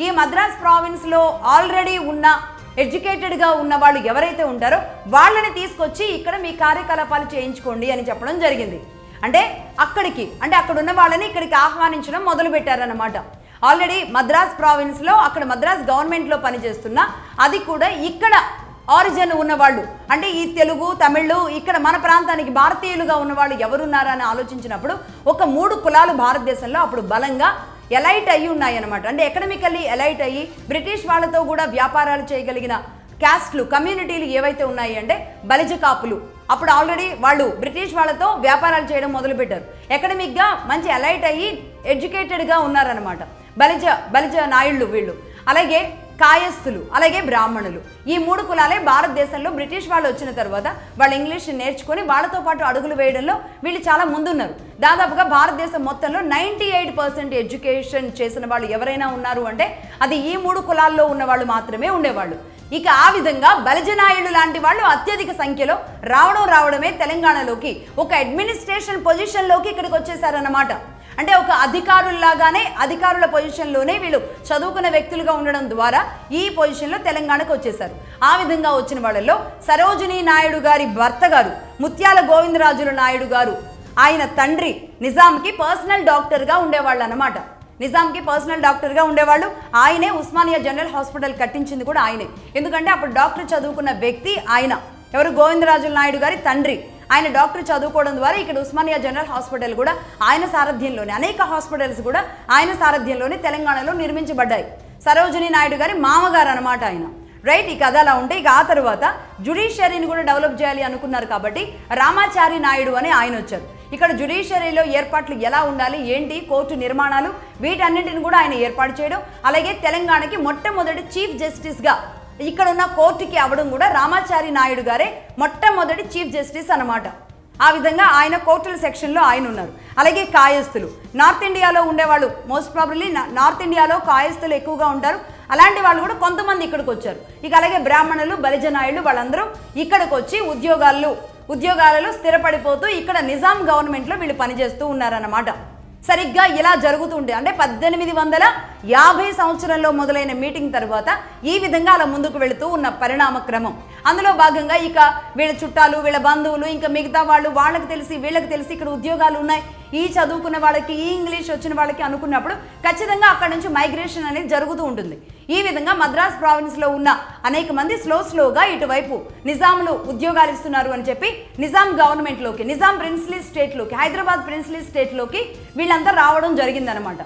ఈ మద్రాస్ ప్రావిన్స్లో ఆల్రెడీ ఉన్న ఎడ్యుకేటెడ్గా ఉన్న వాళ్ళు ఎవరైతే ఉంటారో వాళ్ళని తీసుకొచ్చి ఇక్కడ మీ కార్యకలాపాలు చేయించుకోండి అని చెప్పడం జరిగింది. అంటే అక్కడ ఉన్న వాళ్ళని ఇక్కడికి ఆహ్వానించడం మొదలు పెట్టారన్నమాట. ఆల్రెడీ మద్రాస్ ప్రావిన్స్లో అక్కడ మద్రాస్ గవర్నమెంట్లో పనిచేస్తున్న అది కూడా ఇక్కడ ఆరిజిన్ ఉన్నవాళ్ళు, అంటే ఈ తెలుగు తమిళ్ ఇక్కడ మన ప్రాంతానికి భారతీయులుగా ఉన్నవాళ్ళు ఎవరున్నారని ఆలోచించినప్పుడు ఒక 3 కులాలు భారతదేశంలో అప్పుడు బలంగా ఎలైట్ అయ్యి ఉన్నాయన్నమాట. అంటే ఎకనమికల్లీ ఎలైట్ అయ్యి బ్రిటిష్ వాళ్ళతో కూడా వ్యాపారాలు చేయగలిగిన క్యాస్ట్లు కమ్యూనిటీలు ఏవైతే ఉన్నాయి అంటే బలిజ కాపులు. అప్పుడు ఆల్రెడీ వాళ్ళు బ్రిటిష్ వాళ్ళతో వ్యాపారాలు చేయడం మొదలుపెట్టారు. ఎకనమిక్గా మంచి ఎలైట్ అయ్యి ఎడ్యుకేటెడ్గా ఉన్నారనమాట బలిజ నాయుళ్ళు వీళ్ళు. అలాగే కాయస్థులు, అలాగే బ్రాహ్మణులు, ఈ 3 కులాలే భారతదేశంలో బ్రిటిష్ వాళ్ళు వచ్చిన తర్వాత వాళ్ళు ఇంగ్లీష్ నేర్చుకొని వాళ్ళతో పాటు అడుగులు వేయడంలో వీళ్ళు చాలా ముందున్నారు. దాదాపుగా భారతదేశం మొత్తంలో 98% ఎడ్యుకేషన్ చేసిన వాళ్ళు ఎవరైనా ఉన్నారు అంటే అది ఈ 3 కులాల్లో ఉన్న వాళ్ళు మాత్రమే ఉండేవాళ్ళు. ఇక ఆ విధంగా బలిజనాయుడు లాంటి వాళ్ళు అత్యధిక సంఖ్యలో రావడమే తెలంగాణలోకి ఒక అడ్మినిస్ట్రేషన్ పొజిషన్లోకి ఇక్కడికి వచ్చేసారన్నమాట. అంటే ఒక అధికారుల్లాగానే అధికారుల పొజిషన్లోనే వీళ్ళు చదువుకున్న వ్యక్తులుగా ఉండడం ద్వారా ఈ పొజిషన్లో తెలంగాణకు వచ్చేసారు. ఆ విధంగా వచ్చిన వాళ్ళలో సరోజినీ నాయుడు గారి భర్త గారు ముత్యాల గోవిందరాజుల నాయుడు గారు, ఆయన తండ్రి నిజాంకి పర్సనల్ డాక్టర్గా ఉండేవాళ్ళు అన్నమాట. నిజాంకి పర్సనల్ డాక్టర్గా ఉండేవాళ్ళు. ఆయనే ఉస్మానియా జనరల్ హాస్పిటల్ కట్టించింది కూడా ఆయనే. ఎందుకంటే అప్పుడు డాక్టర్ చదువుకున్న వ్యక్తి ఆయన. ఎవరు? గోవిందరాజుల నాయుడు గారి తండ్రి. ఆయన డాక్టర్ చదువుకోవడం ద్వారా ఇక్కడ ఉస్మానియా జనరల్ హాస్పిటల్ కూడా ఆయన సారథ్యంలోనే, అనేక హాస్పిటల్స్ కూడా ఆయన సారథ్యంలోనే తెలంగాణలో నిర్మించబడ్డాయి. సరోజినీ నాయుడు గారి మామగారు అనమాట ఆయన. రైట్. ఈ కథ అలా ఉంటే ఇక ఆ తర్వాత జ్యుడిషియరీని కూడా డెవలప్ చేయాలి అనుకున్నారు కాబట్టి రామాచారి నాయుడు అని ఆయన వచ్చారు. ఇక్కడ జ్యుడిషియరీలో ఏర్పాట్లు ఎలా ఉండాలి, ఏంటి, కోర్టు నిర్మాణాలు, వీటన్నింటిని కూడా ఆయన ఏర్పాటు చేయడం, అలాగే తెలంగాణకి మొట్టమొదటి చీఫ్ జస్టిస్గా ఇక్కడ ఉన్న కోర్టుకి అవ్వడం కూడా రామాచారి నాయుడు గారే మొట్టమొదటి చీఫ్ జస్టిస్ అన్నమాట. ఆ విధంగా ఆయన కోర్టుల సెక్షన్లో ఆయన ఉన్నారు. అలాగే కాయస్థులు, నార్త్ ఇండియాలో ఉండేవాళ్ళు, మోస్ట్ ప్రాబబ్లీ నార్త్ ఇండియాలో కాయస్థులు ఎక్కువగా ఉంటారు. అలాంటి వాళ్ళు కూడా కొంతమంది ఇక్కడికి వచ్చారు. ఇక అలాగే బ్రాహ్మణులు, బలిజనాయుళ్ళు వాళ్ళందరూ ఇక్కడికి వచ్చి ఉద్యోగాలలో స్థిరపడిపోతూ ఇక్కడ నిజాం గవర్నమెంట్లో వీళ్ళు పనిచేస్తూ ఉన్నారన్నమాట. సరిగ్గా ఇలా జరుగుతుండే అంటే 1850 సంవత్సరంలో మొదలైన మీటింగ్ తర్వాత ఈ విధంగా అలా ముందుకు వెళుతూ ఉన్న పరిణామ క్రమం. అందులో భాగంగా ఇక వీళ్ళ చుట్టాలు, వీళ్ళ బంధువులు, ఇంకా మిగతా వాళ్ళు, వాళ్ళకి తెలిసి వీళ్ళకి తెలిసి ఇక్కడ ఉద్యోగాలు ఉన్నాయి, ఈ చదువుకున్న వాళ్ళకి, ఈ ఇంగ్లీష్ వచ్చిన వాళ్ళకి అనుకున్నప్పుడు ఖచ్చితంగా అక్కడ నుంచి మైగ్రేషన్ అనేది జరుగుతూ ఉంటుంది. ఈ విధంగా మద్రాస్ ప్రావిన్స్లో ఉన్న అనేక మంది స్లోగా ఇటువైపు నిజాంలు ఉద్యోగాలు ఇస్తున్నారు అని చెప్పి నిజాం గవర్నమెంట్లోకి, నిజాం ప్రిన్స్లీ స్టేట్లోకి, హైదరాబాద్ ప్రిన్స్లీ స్టేట్లోకి వీళ్ళంతా రావడం జరిగిందనమాట.